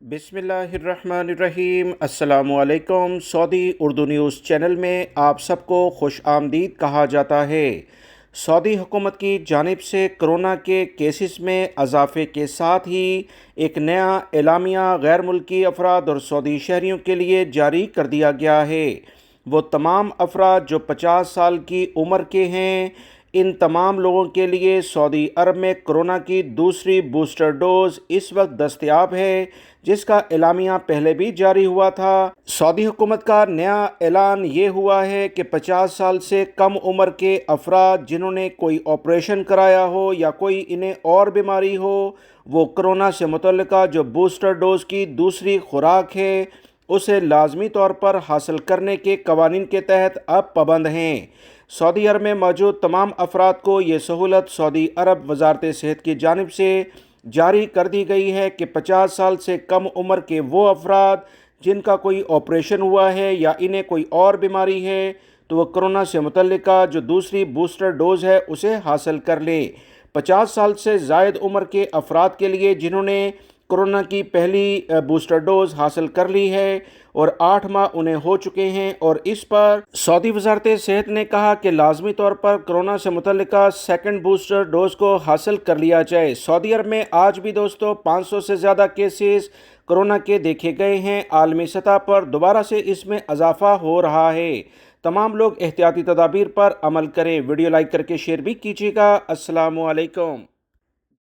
बिस्मिल्लाहिर्रहमानिर्रहीम। अस्सलाम वालेकुम। सऊदी उर्दू न्यूज़ चैनल में आप सबको खुश आमदीद कहा जाता है। सऊदी हुकूमत की जानिब से कोरोना के केसेस में इजाफे के साथ ही एक नया एलामिया गैर मुल्की अफराद और सऊदी शहरियों के लिए जारी कर दिया गया है। वो तमाम अफराद जो 50 साल की उम्र के हैं, इन तमाम लोगों के लिए सऊदी अरब में कोरोना की दूसरी बूस्टर डोज इस वक्त दस्तयाब है, जिसका एलामिया पहले भी जारी हुआ था। सऊदी हुकूमत का नया ऐलान ये हुआ है कि 50 साल से कम उम्र के अफराद जिन्होंने कोई ऑपरेशन कराया हो या कोई इन्हें और बीमारी हो, वो कोरोना से मुतल्लिका जो बूस्टर डोज की दूसरी खुराक है उसे लाजमी तौर पर हासिल करने के कवानीन के तहत अब पाबंद हैं। सऊदी अरब में मौजूद तमाम अफराद को ये सहूलत सऊदी अरब वजारत सेहत की जानिब से जारी कर दी गई है कि 50 साल से कम उम्र के वो अफराद जिनका कोई ऑपरेशन हुआ है या इन्हें कोई और बीमारी है तो वह कोरोना से मुतल्लिका जो दूसरी बूस्टर डोज है उसे हासिल कर लें। 50 साल से ज़ायद उम्र के अफराद के लिए जिन्होंने कोरोना की पहली बूस्टर डोज हासिल कर ली है और 8 माह उन्हें हो चुके हैं, और इस पर सऊदी वजारत सेहत ने कहा कि लाजमी तौर पर कोरोना से मुतल्लिका सेकंड बूस्टर डोज को हासिल कर लिया जाए। सऊदी अरब में आज भी दोस्तों 500 से ज़्यादा केसेस कोरोना के देखे गए हैं। आलमी सतह पर दोबारा से इसमें इजाफा हो रहा है। तमाम लोग एहतियाती तदाबीर पर अमल करें। वीडियो लाइक करके शेयर भी कीजिएगा। अस्सलामु अलैकुम।